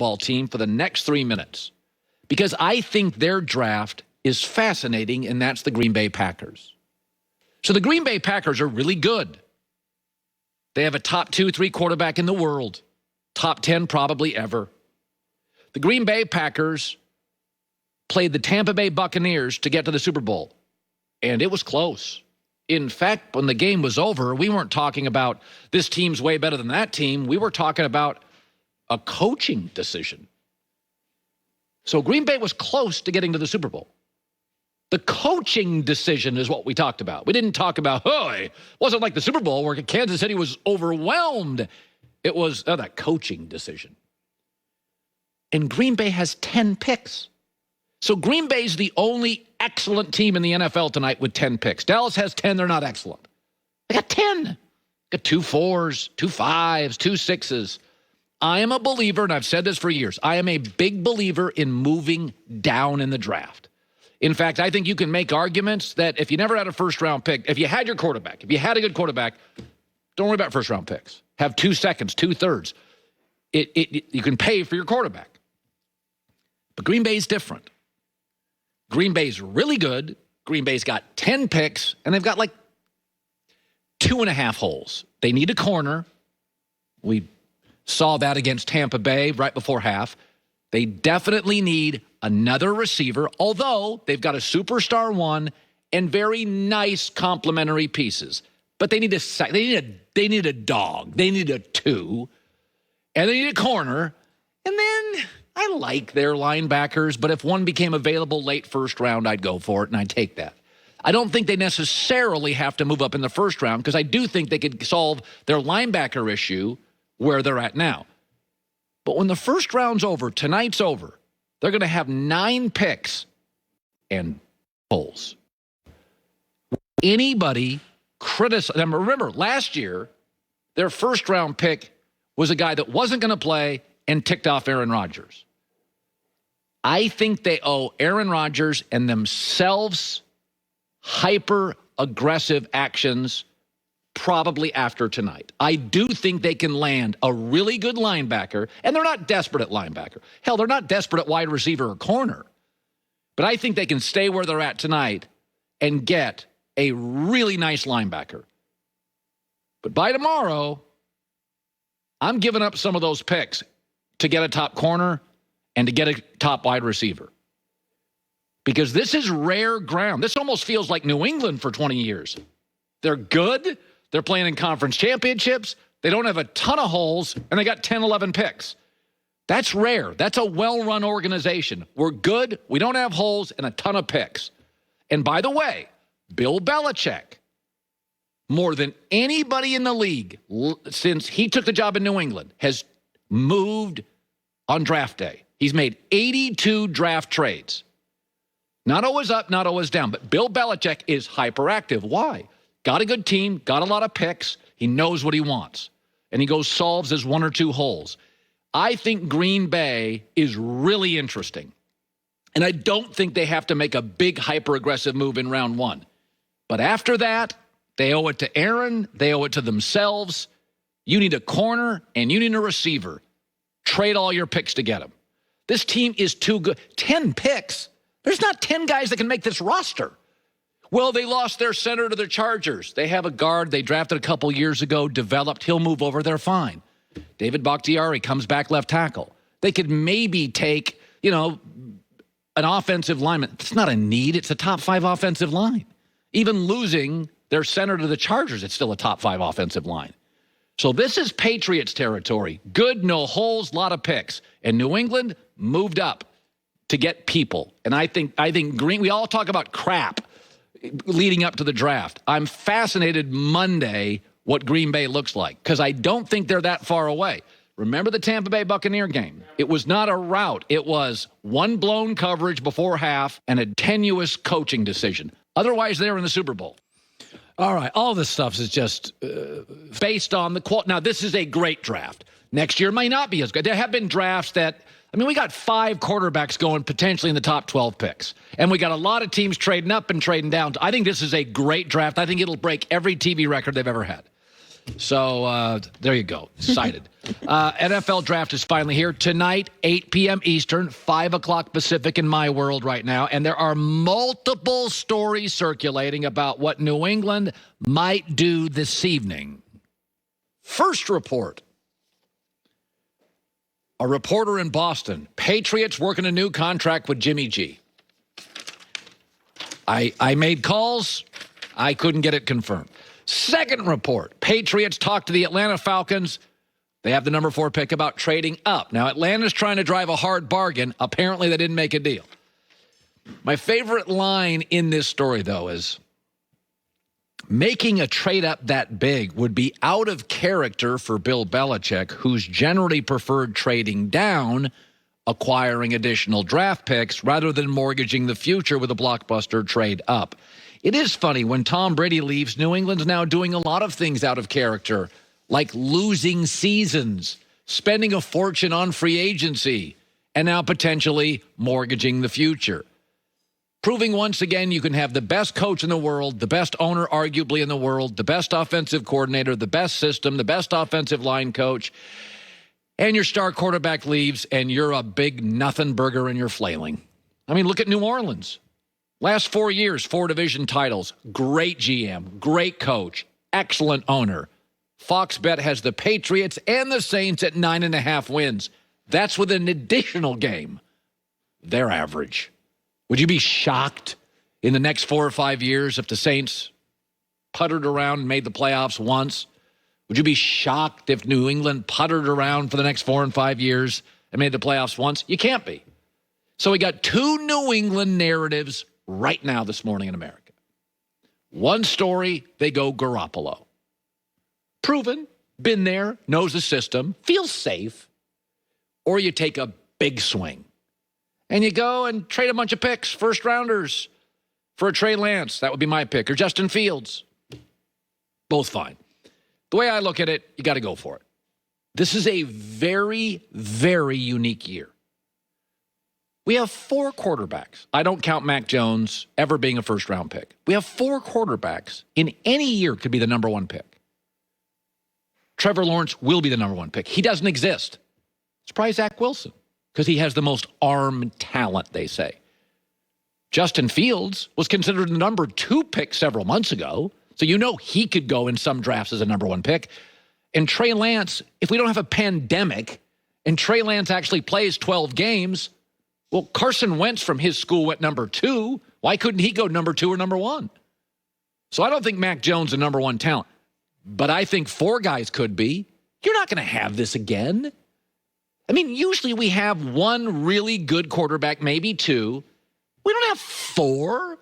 football team for the next 3 minutes because I think their draft is fascinating, and that's the Green Bay Packers. So the Green Bay Packers are really good. They have a top 2-3 quarterback in the world, top 10 probably ever. The Green Bay Packers played the Tampa Bay Buccaneers to get to the Super Bowl, and it was close. In fact, when the game was over, we weren't talking about this team's way better than that team. We were talking about a coaching decision. So Green Bay was close to getting to the Super Bowl. The coaching decision is what we talked about. We didn't talk about, it wasn't like the Super Bowl where Kansas City was overwhelmed. It was that coaching decision. And Green Bay has 10 picks. So Green Bay's the only excellent team in the NFL tonight with 10 picks. Dallas has 10. They're not excellent. They got 10. Got 2 4s, 2 5s, 2 6s. I am a believer, and I've said this for years, I am a big believer in moving down in the draft. In fact, I think you can make arguments that if you never had a first-round pick, if you had your quarterback, if you had a good quarterback, don't worry about first-round picks. Have 2 seconds, 2 thirds. You can pay for your quarterback. But Green Bay's different. Green Bay's really good. Green Bay's got 10 picks, and they've got like 2.5 holes. They need a corner. We saw that against Tampa Bay right before half. They definitely need another receiver, although they've got a superstar one and very nice complementary pieces. But they need a dog. They need a 2. And they need a corner. And then I like their linebackers, but if one became available late first round, I'd go for it, and I'd take that. I don't think they necessarily have to move up in the first round because I do think they could solve their linebacker issue where they're at now. But when the first round's over, tonight's over, they're going to have 9 picks and holes. Anybody criticize them? Remember, last year, their first-round pick was a guy that wasn't going to play and ticked off Aaron Rodgers. I think they owe Aaron Rodgers and themselves hyper-aggressive actions probably after tonight. I do think they can land a really good linebacker, and they're not desperate at linebacker. Hell, they're not desperate at wide receiver or corner. But I think they can stay where they're at tonight and get a really nice linebacker. But by tomorrow, I'm giving up some of those picks to get a top corner and to get a top wide receiver. Because this is rare ground. This almost feels like New England for 20 years. They're good. They're playing in conference championships. They don't have a ton of holes, and they got 10, 11 picks. That's rare. That's a well-run organization. We're good. We don't have holes and a ton of picks. And by the way, Bill Belichick, more than anybody in the league since he took the job in New England, has moved on draft day. He's made 82 draft trades. Not always up, not always down, but Bill Belichick is hyperactive. Why? Got a good team, got a lot of picks. He knows what he wants. And he goes solves his 1 or 2 holes. I think Green Bay is really interesting. And I don't think they have to make a big hyper-aggressive move in round 1. But after that, they owe it to Aaron. They owe it to themselves. You need a corner and you need a receiver. Trade all your picks to get them. This team is too good. 10 picks. There's not 10 guys that can make this roster. Well, they lost their center to the Chargers. They have a guard they drafted a couple years ago, developed. He'll move over. They're fine. David Bakhtiari comes back left tackle. They could maybe take, an offensive lineman. It's not a need. It's a top 5 offensive line. Even losing their center to the Chargers, it's still a top 5 offensive line. So this is Patriots territory. Good, no holes, lot of picks. And New England moved up to get people. And I think Green, we all talk about crap leading up to the draft. I'm fascinated Monday what Green Bay looks like because I don't think they're that far away. Remember the Tampa Bay Buccaneer game? It was not a rout. It was one blown coverage before half and a tenuous coaching decision. Otherwise, they're in the Super Bowl. All right, all this stuff is just based on the quality. Now, this is a great draft. Next year may not be as good. There have been drafts that, we got 5 quarterbacks going potentially in the top 12 picks. And we got a lot of teams trading up and trading down. I think this is a great draft. I think it'll break every TV record they've ever had. So there you go. Cited. NFL draft is finally here tonight, 8 p.m. Eastern, 5 o'clock Pacific in my world right now. And there are multiple stories circulating about what New England might do this evening. First report. A reporter in Boston. Patriots working a new contract with Jimmy G. I made calls. I couldn't get it confirmed. Second report. Patriots talked to the Atlanta Falcons. They have the number 4 pick about trading up. Now, Atlanta's trying to drive a hard bargain. Apparently, they didn't make a deal. My favorite line in this story, though, is making a trade up that big would be out of character for Bill Belichick, who's generally preferred trading down, acquiring additional draft picks, rather than mortgaging the future with a blockbuster trade up. It is funny, when Tom Brady leaves, New England's now doing a lot of things out of character, like losing seasons, spending a fortune on free agency, and now potentially mortgaging the future. Proving once again you can have the best coach in the world, the best owner arguably in the world, the best offensive coordinator, the best system, the best offensive line coach, and your star quarterback leaves, and you're a big nothing burger and you're flailing. I mean, look at New Orleans. Last 4 years, 4 division titles. Great GM, great coach, excellent owner. Fox Bet has the Patriots and the Saints at 9.5 wins. That's with an additional game. They're average. Would you be shocked in the next 4 or 5 years if the Saints puttered around and made the playoffs once? Would you be shocked if New England puttered around for the next 4 and 5 years and made the playoffs once? You can't be. So we got 2 New England narratives right now this morning in America. One story, they go Garoppolo. Proven, been there, knows the system, feels safe. Or you take a big swing and you go and trade a bunch of picks, first rounders, for a Trey Lance. That would be my pick. Or Justin Fields. Both fine. The way I look at it, you got to go for it. This is a very, very unique year. We have 4 quarterbacks. I don't count Mac Jones ever being a first-round pick. We have 4 quarterbacks in any year could be the number 1 pick. Trevor Lawrence will be the number 1 pick. He doesn't exist. It's probably Zach Wilson because he has the most arm talent, they say. Justin Fields was considered the number 2 pick several months ago, so you know he could go in some drafts as a number 1 pick. And Trey Lance, if we don't have a pandemic and Trey Lance actually plays 12 games, well, Carson Wentz from his school went number 2. Why couldn't he go number 2 or number 1? So I don't think Mac Jones is a number 1 talent, but I think 4 guys could be. You're not going to have this again. I mean, usually we have 1 really good quarterback, maybe 2. We don't have 4.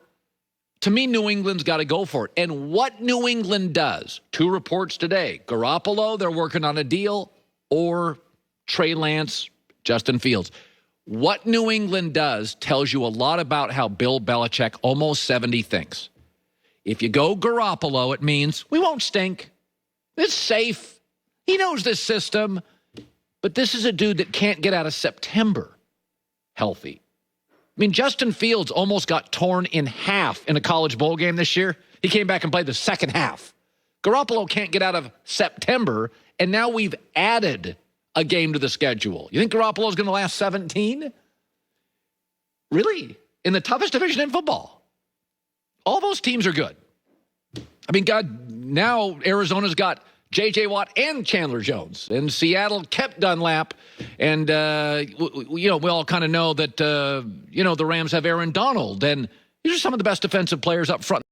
To me, New England's got to go for it. And what New England does, 2 reports today, Garoppolo, they're working on a deal, or Trey Lance, Justin Fields. What New England does tells you a lot about how Bill Belichick, almost 70, thinks. If you go Garoppolo, it means we won't stink. It's safe. He knows this system. But this is a dude that can't get out of September healthy. I mean, Justin Fields almost got torn in half in a college bowl game this year. He came back and played the second half. Garoppolo can't get out of September, and now we've added a game to the schedule. You think Garoppolo's going to last 17? Really? In the toughest division in football. All those teams are good. I mean, God, now Arizona's got J.J. Watt and Chandler Jones. And Seattle kept Dunlap. And, we all kind of know that, the Rams have Aaron Donald. And these are some of the best defensive players up front.